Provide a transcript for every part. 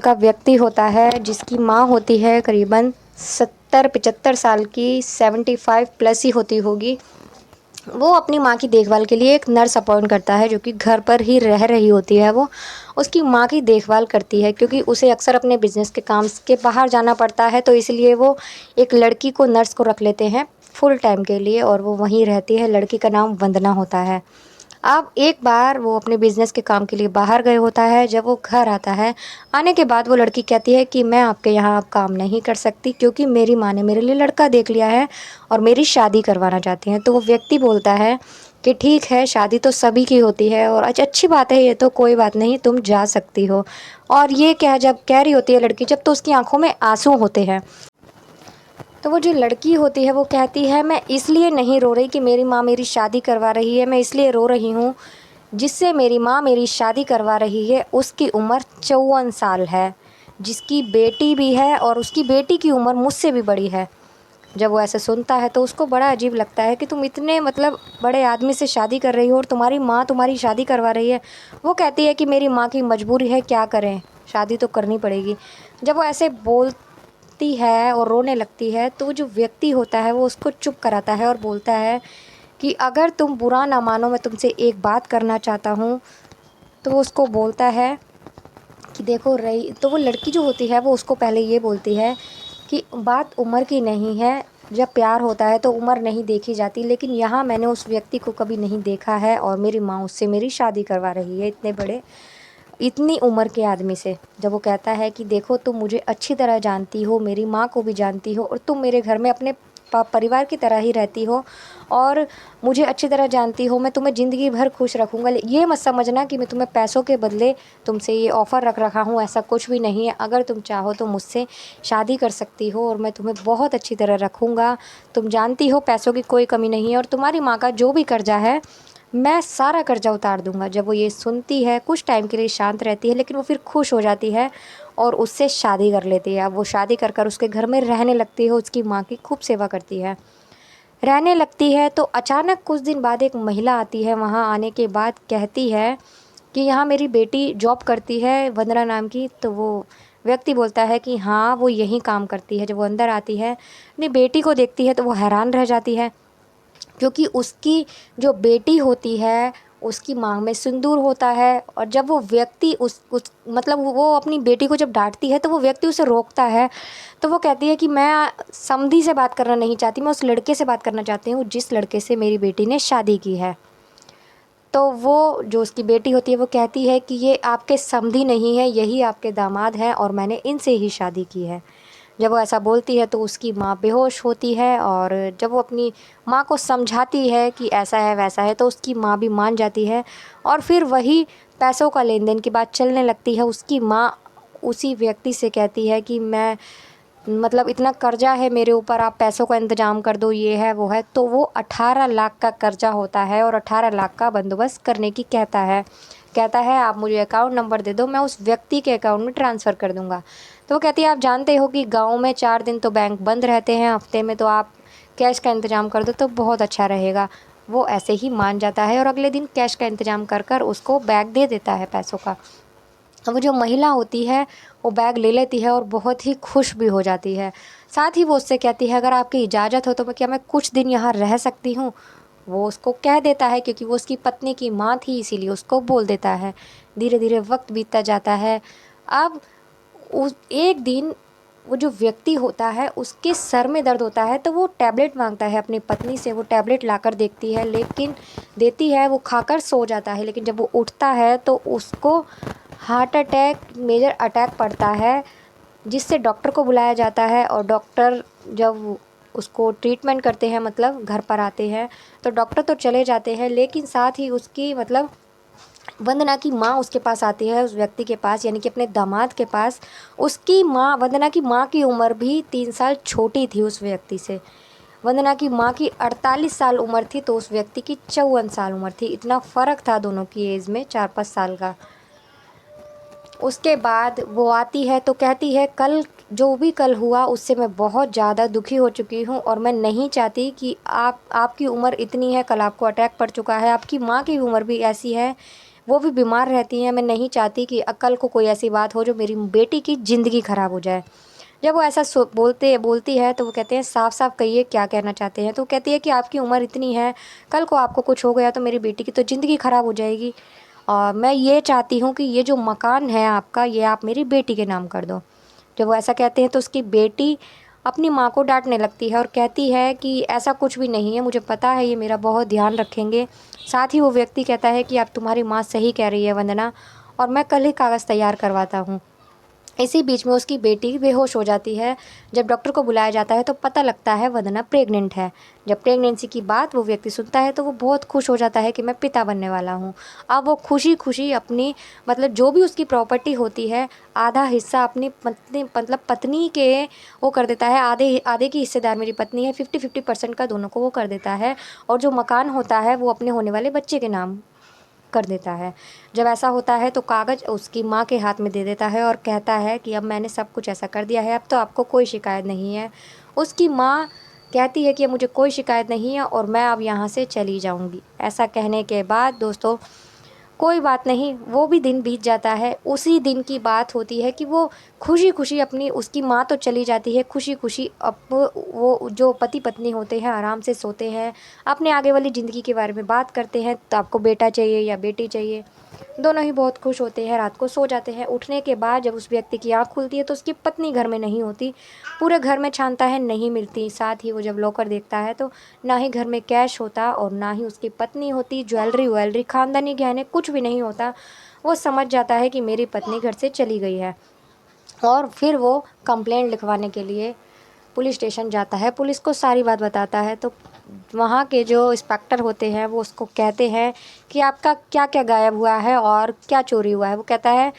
का व्यक्ति होता है जिसकी माँ होती है करीबन 70-75 साल की, 75 प्लस ही होती होगी। वो अपनी माँ की देखभाल के लिए एक नर्स अपॉइंट करता है जो कि घर पर ही रह रही होती है। वो उसकी माँ की देखभाल करती है क्योंकि उसे अक्सर अपने बिजनेस के काम के बाहर जाना पड़ता है, तो इसलिए वो एक लड़की को नर्स को रख लेते हैं फुल टाइम के लिए और वो वहीं रहती है। लड़की का नाम वंदना होता है। अब एक बार वो अपने बिज़नेस के काम के लिए बाहर गए होता है। जब वो घर आता है, आने के बाद वो लड़की कहती है कि मैं आपके यहाँ अब काम नहीं कर सकती क्योंकि मेरी माँ ने मेरे लिए लड़का देख लिया है और मेरी शादी करवाना चाहती हैं। तो वो व्यक्ति बोलता है कि ठीक है, शादी तो सभी की होती है और अच्छी बात है, ये तो कोई बात नहीं, तुम जा सकती हो। और ये क्या, जब कह रही होती है लड़की, जब तो उसकी आंखों में आंसू होते हैं। तो वो जो लड़की होती है वो कहती है मैं इसलिए नहीं रो रही कि मेरी माँ मेरी शादी करवा रही है, मैं इसलिए रो रही हूँ जिससे मेरी माँ मेरी शादी करवा रही है उसकी उम्र 54 साल है, जिसकी बेटी भी है और उसकी बेटी की उम्र मुझसे भी बड़ी है। जब वो ऐसे सुनता है तो उसको बड़ा अजीब लगता है कि तुम इतने बड़े आदमी से शादी कर रही हो और तुम्हारी माँ तुम्हारी शादी करवा रही है। वो कहती है कि मेरी माँ की मजबूरी है, क्या करें, शादी तो करनी पड़ेगी। जब वो ऐसे बोलती है और रोने लगती है तो जो व्यक्ति होता है वो उसको चुप कराता है और बोलता है कि अगर तुम बुरा ना मानो, मैं तुमसे एक बात करना चाहता हूँ। तो वो उसको बोलता है कि देखो रही, तो वो लड़की जो होती है वो उसको पहले ये बोलती है कि बात उम्र की नहीं है, जब प्यार होता है तो उम्र नहीं देखी जाती, लेकिन यहाँ मैंने उस व्यक्ति को कभी नहीं देखा है और मेरी माँ उससे मेरी शादी करवा रही है इतनी उम्र के आदमी से। जब वो कहता है कि देखो तुम मुझे अच्छी तरह जानती हो, मेरी माँ को भी जानती हो और तुम मेरे घर में अपने परिवार की तरह ही रहती हो और मुझे अच्छी तरह जानती हो, मैं तुम्हें ज़िंदगी भर खुश रखूँगा। ये मत समझना कि मैं तुम्हें पैसों के बदले तुमसे ये ऑफ़र रख रखा हूँ, ऐसा कुछ भी नहीं है। अगर तुम चाहो तो मुझसे शादी कर सकती हो और मैं तुम्हें बहुत अच्छी तरह रखूँगा। तुम जानती हो पैसों की कोई कमी नहीं है और तुम्हारी माँ का जो भी कर्जा है मैं सारा कर्जा उतार दूँगा। जब वो ये सुनती है कुछ टाइम के लिए शांत रहती है, लेकिन वो फिर खुश हो जाती है और उससे शादी कर लेती है। अब वो शादी कर कर उसके घर में रहने लगती है, उसकी माँ की खूब सेवा करती है। रहने लगती है तो अचानक कुछ दिन बाद एक महिला आती है। वहाँ आने के बाद कहती है कि यहाँ मेरी बेटी जॉब करती है, वंदना नाम की। तो वो व्यक्ति बोलता है कि हाँ, वो यहीं काम करती है। जब वो अंदर आती है, अपनी बेटी को देखती है तो वो हैरान रह जाती है क्योंकि उसकी जो बेटी होती है उसकी मांग में सिंदूर होता है। और जब वो व्यक्ति उस वो अपनी बेटी को जब डांटती है तो वो व्यक्ति उसे रोकता है। तो वो कहती है कि मैं समधी से बात करना नहीं चाहती, मैं उस लड़के से बात करना चाहती हूँ जिस लड़के से मेरी बेटी ने शादी की है। तो वो जो उसकी बेटी होती है वो कहती है कि ये आपके समधी नहीं है, यही आपके दामाद हैं और मैंने इनसे ही शादी की है। जब वो ऐसा बोलती है तो उसकी माँ बेहोश होती है और जब वो अपनी माँ को समझाती है कि ऐसा है वैसा है तो उसकी माँ भी मान जाती है और फिर वही पैसों का लेन देन की बात चलने लगती है। उसकी माँ उसी व्यक्ति से कहती है कि मैं इतना कर्जा है मेरे ऊपर, आप पैसों का इंतज़ाम कर दो, ये है वो है। तो वो 18 लाख का कर्जा होता है और 18 लाख का बंदोबस्त करने की कहता है आप मुझे अकाउंट नंबर दे दो, मैं उस व्यक्ति के अकाउंट में ट्रांसफ़र कर दूँगा। तो वो कहती है आप जानते हो कि गाँव में 4 दिन तो बैंक बंद रहते हैं हफ्ते में, तो आप कैश का इंतज़ाम कर दो तो बहुत अच्छा रहेगा। वो ऐसे ही मान जाता है और अगले दिन कैश का इंतज़ाम कर कर उसको बैग दे देता है पैसों का। वो जो महिला होती है वो बैग ले लेती है और बहुत ही खुश भी हो जाती है। साथ ही वो उससे कहती है अगर आपकी इजाज़त हो तो मैं कुछ दिन यहाँ रह सकती हूँ। वो उसको कह देता है क्योंकि वो उसकी पत्नी की माँ थी, इसीलिए उसको बोल देता है। धीरे धीरे वक्त बीतता जाता है। अब उस एक दिन वो जो व्यक्ति होता है उसके सर में दर्द होता है तो वो टैबलेट मांगता है अपनी पत्नी से। वो टैबलेट लाकर देखती है, लेकिन देती है, वो खाकर सो जाता है। लेकिन जब वो उठता है तो उसको हार्ट अटैक, मेजर अटैक पड़ता है, जिससे डॉक्टर को बुलाया जाता है। और डॉक्टर जब उसको ट्रीटमेंट करते हैं, घर पर आते हैं, तो डॉक्टर तो चले जाते हैं, लेकिन साथ ही उसकी वंदना की माँ उसके पास आती है, उस व्यक्ति के पास, यानी कि अपने दामाद के पास। उसकी माँ, वंदना की माँ की उम्र भी 3 साल छोटी थी उस व्यक्ति से। वंदना की माँ की 48 साल उम्र थी तो उस व्यक्ति की 54 साल उम्र थी। इतना फ़र्क था दोनों की एज में, 4-5 साल का। उसके बाद वो आती है तो कहती है कल जो भी कल हुआ उससे मैं बहुत ज़्यादा दुखी हो चुकी हूँ और मैं नहीं चाहती कि आपकी उम्र इतनी है, कल आपको अटैक पड़ चुका है, आपकी माँ की उम्र भी ऐसी है, वो भी बीमार रहती हैं। मैं नहीं चाहती कि कल को कोई ऐसी बात हो जो मेरी बेटी की ज़िंदगी ख़राब हो जाए। जब वो ऐसा बोलती है तो वो कहते हैं साफ साफ कहिए क्या कहना चाहते हैं। तो वो कहती है कि आपकी उम्र इतनी है, कल को आपको कुछ हो गया तो मेरी बेटी की तो ज़िंदगी ख़राब हो जाएगी। और मैं ये चाहती हूँ कि ये जो मकान है आपका, ये आप मेरी बेटी के नाम कर दो। जब वो ऐसा कहते हैं तो उसकी बेटी अपनी माँ को डांटने लगती है और कहती है कि ऐसा कुछ भी नहीं है, मुझे पता है ये मेरा बहुत ध्यान रखेंगे। साथ ही वो व्यक्ति कहता है कि अब तुम्हारी माँ सही कह रही है वंदना, और मैं कल ही कागज़ तैयार करवाता हूँ। इसी बीच में उसकी बेटी बेहोश हो जाती है। जब डॉक्टर को बुलाया जाता है तो पता लगता है वंदना प्रेग्नेंट है। जब प्रेगनेंसी की बात वो व्यक्ति सुनता है तो वो बहुत खुश हो जाता है कि मैं पिता बनने वाला हूँ। अब वो खुशी खुशी अपनी मतलब जो भी उसकी प्रॉपर्टी होती है, आधा हिस्सा अपनी पत्नी मतलब पत्नी के वो कर देता है। आधे आधे की हिस्सेदार मेरी पत्नी है, 50-50% का दोनों को वो कर देता है। और जो मकान होता है वो अपने होने वाले बच्चे के नाम कर देता है। जब ऐसा होता है तो कागज़ उसकी माँ के हाथ में दे देता है और कहता है कि अब मैंने सब कुछ ऐसा कर दिया है, अब तो आपको कोई शिकायत नहीं है। उसकी माँ कहती है कि अब मुझे कोई शिकायत नहीं है और मैं अब यहाँ से चली जाऊँगी। ऐसा कहने के बाद दोस्तों कोई बात नहीं, वो भी दिन बीत जाता है। उसी दिन की बात होती है कि वो खुशी-खुशी अपनी उसकी माँ तो चली जाती है, खुशी-खुशी अब वो जो पति-पत्नी होते हैं आराम से सोते हैं, अपने आगे वाली ज़िंदगी के बारे में बात करते हैं, तो आपको बेटा चाहिए या बेटी चाहिए। दोनों ही बहुत खुश होते हैं, रात को सो जाते हैं। उठने के बाद जब उस व्यक्ति की आँख खुलती है तो उसकी पत्नी घर में नहीं होती। पूरे घर में छानता है, नहीं मिलती। साथ ही वो जब लॉकर देखता है तो ना ही घर में कैश होता और ना ही उसकी पत्नी होती। ज्वेलरी-वेलरी, ख़ानदानी गहने कुछ भी नहीं होता। वो समझ जाता है कि मेरी पत्नी घर से चली गई है और फिर वो कंप्लेंट लिखवाने के लिए पुलिस स्टेशन जाता है। पुलिस को सारी बात बताता है तो वहाँ के जो इंस्पेक्टर होते हैं वो उसको कहते हैं कि आपका क्या-क्या गायब हुआ है और क्या चोरी हुआ है। वो कहता है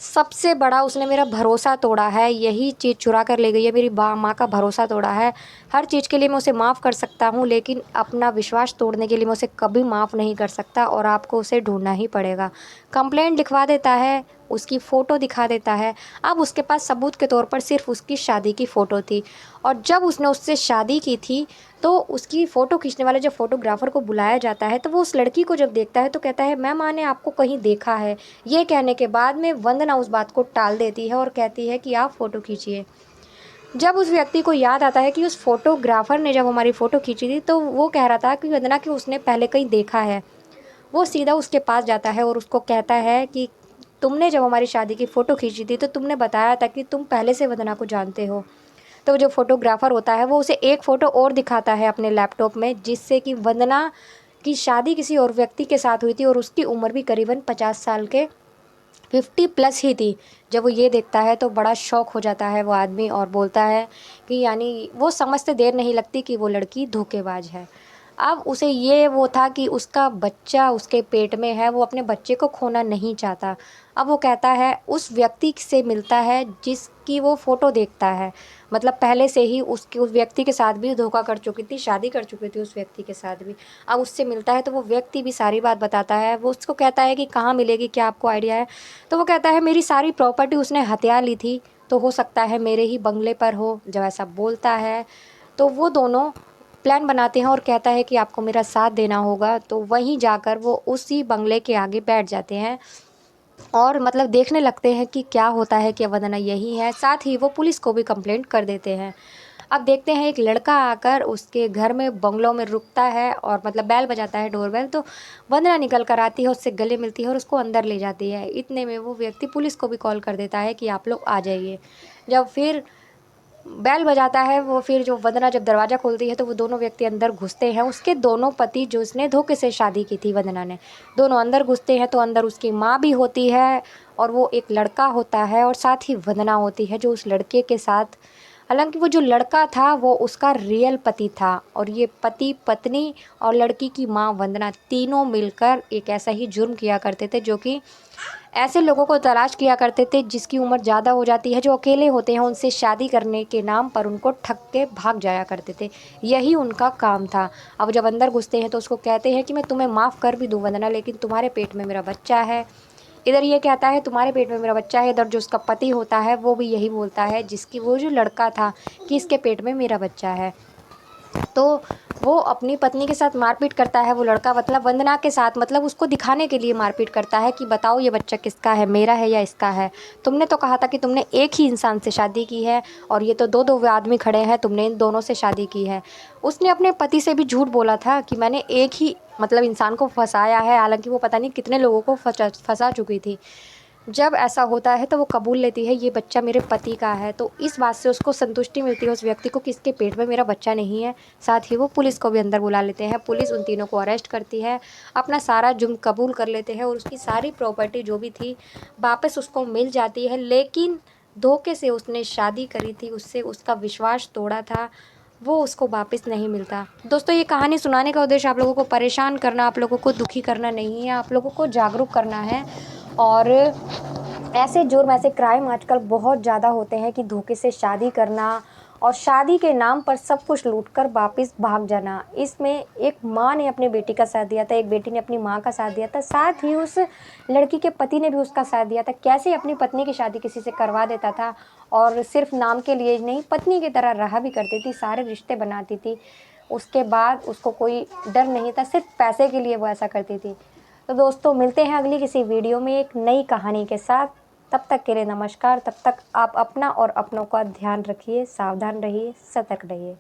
सबसे बड़ा उसने मेरा भरोसा तोड़ा है, यही चीज़ चुरा कर ले गई है, मेरी माँ का भरोसा तोड़ा है। हर चीज़ के लिए मैं उसे माफ़ कर सकता हूँ लेकिन अपना विश्वास तोड़ने के लिए मैं उसे कभी माफ़ नहीं कर सकता और आपको उसे ढूँढना ही पड़ेगा। कंप्लेंट लिखवा देता है, उसकी फ़ोटो दिखा देता है। अब उसके पास सबूत के तौर पर सिर्फ़ उसकी शादी की फ़ोटो थी और जब उसने उससे शादी की थी तो उसकी फ़ोटो खींचने वाले जब फ़ोटोग्राफ़र को बुलाया जाता है तो वो उस लड़की को जब देखता है तो कहता है मैम मैंने आपको कहीं देखा है। ये कहने के बाद में वंदना उस बात को टाल देती है और कहती है कि आप फ़ोटो खींचिए। जब उस व्यक्ति को याद आता है कि उस फ़ोटोग्राफ़र ने जब हमारी फ़ोटो खींची थी तो वो कह रहा था कि वंदना कि उसने पहले कहीं देखा है। वो सीधा उसके पास जाता है और उसको कहता है कि तुमने जब हमारी शादी की फ़ोटो खींची थी तो तुमने बताया था कि तुम पहले से वंदना को जानते हो। तो जो फ़ोटोग्राफ़र होता है वो उसे एक फ़ोटो और दिखाता है अपने लैपटॉप में जिससे कि वंदना की शादी किसी और व्यक्ति के साथ हुई थी और उसकी उम्र भी करीबन 50 साल के 50 प्लस ही थी। जब वो ये देखता है तो बड़ा शॉक हो जाता है वो आदमी और बोलता है कि यानी वो समझते देर नहीं लगती कि वो लड़की धोखेबाज है। अब उसे ये वो था कि उसका बच्चा उसके पेट में है, वो अपने बच्चे को खोना नहीं चाहता। अब वो कहता है उस व्यक्ति से मिलता है जिसकी वो फ़ोटो देखता है। मतलब पहले से ही उसके उस व्यक्ति के साथ भी धोखा कर चुकी थी, शादी कर चुकी थी उस व्यक्ति के साथ भी। अब उससे मिलता है तो वो व्यक्ति भी सारी बात बताता है। वो उसको कहता है कि कहाँ मिलेगी, क्या आपको आइडिया है? तो वो कहता है मेरी सारी प्रॉपर्टी उसने हथिया ली थी, तो हो सकता है मेरे ही बंगले पर हो। जब ऐसा बोलता है तो वो दोनों प्लान बनाते हैं और कहता है कि आपको मेरा साथ देना होगा। तो वहीं जाकर वो उसी बंगले के आगे बैठ जाते हैं और मतलब देखने लगते हैं कि क्या होता है, क्या वंदना यही है। साथ ही वो पुलिस को भी कंप्लेंट कर देते हैं। अब देखते हैं एक लड़का आकर उसके घर में बंगलों में रुकता है और मतलब बेल बजाता है, डोरबेल। तो वंदना निकल कर आती है, उससे गले मिलती है और उसको अंदर ले जाती है। इतने में वो व्यक्ति पुलिस को भी कॉल कर देता है कि आप लोग आ जाइए। जब फिर बेल बजाता है वो, फिर जो वंदना जब दरवाज़ा खोलती है तो वो दोनों व्यक्ति अंदर घुसते हैं। उसके दोनों पति जो उसने धोखे से शादी की थी वंदना ने, दोनों अंदर घुसते हैं तो अंदर उसकी माँ भी होती है और वो एक लड़का होता है और साथ ही वंदना होती है जो उस लड़के के साथ। हालांकि वो जो लड़का था वो उसका रियल पति था और ये पति पत्नी और लड़की की माँ वंदना तीनों मिलकर एक ऐसा ही जुर्म किया करते थे जो कि ऐसे लोगों को तलाश किया करते थे जिसकी उम्र ज़्यादा हो जाती है, जो अकेले होते हैं, उनसे शादी करने के नाम पर उनको ठग के भाग जाया करते थे। यही उनका काम था। अब जब अंदर घुसते हैं तो उसको कहते हैं कि मैं तुम्हें माफ़ कर भी दूँ वंदना, लेकिन तुम्हारे पेट में मेरा बच्चा है। इधर ये कहता है तुम्हारे पेट में मेरा बच्चा है, इधर जो उसका पति होता है वो भी यही बोलता है जिसकी वो जो लड़का था कि इसके पेट में मेरा बच्चा है। तो वो अपनी पत्नी के साथ मारपीट करता है, वो लड़का मतलब वंदना के साथ, मतलब उसको दिखाने के लिए मारपीट करता है कि बताओ ये बच्चा किसका है, मेरा है या इसका है। तुमने तो कहा था कि तुमने एक ही इंसान से शादी की है और ये तो दो दो आदमी खड़े हैं, तुमने इन दोनों से शादी की है। उसने अपने पति से भी झूठ बोला था कि मैंने एक ही मतलब इंसान को फंसाया है, हालांकि वो पता नहीं कितने लोगों को फंसा चुकी थी। जब ऐसा होता है तो वो कबूल लेती है ये बच्चा मेरे पति का है, तो इस बात से उसको संतुष्टि मिलती है उस व्यक्ति को कि इसके पेट में मेरा बच्चा नहीं है। साथ ही वो पुलिस को भी अंदर बुला लेते हैं, पुलिस उन तीनों को अरेस्ट करती है, अपना सारा जुर्म कबूल कर लेते हैं और उसकी सारी प्रॉपर्टी जो भी थी वापस उसको मिल जाती है। लेकिन धोखे से उसने शादी करी थी, उससे उसका विश्वास तोड़ा था, वो उसको वापस नहीं मिलता। दोस्तों ये कहानी सुनाने का उद्देश्य आप लोगों को परेशान करना, आप लोगों को दुखी करना नहीं है, आप लोगों को जागरूक करना है। और ऐसे जुर्म, ऐसे क्राइम आजकल बहुत ज़्यादा होते हैं कि धोखे से शादी करना और शादी के नाम पर सब कुछ लूटकर वापस भाग जाना। इसमें एक माँ ने अपनी बेटी का साथ दिया था, एक बेटी ने अपनी माँ का साथ दिया था, साथ ही उस लड़की के पति ने भी उसका साथ दिया था। कैसे अपनी पत्नी की शादी किसी से करवा देता था और सिर्फ नाम के लिए ही नहीं, पत्नी की तरह रहा भी करती थी, सारे रिश्ते बनाती थी। उसके बाद उसको कोई डर नहीं था, सिर्फ पैसे के लिए वो ऐसा करती थी। तो दोस्तों मिलते हैं अगली किसी वीडियो में एक नई कहानी के साथ। तब तक के लिए नमस्कार। तब तक आप अपना और अपनों का ध्यान रखिए, सावधान रहिए, सतर्क रहिए।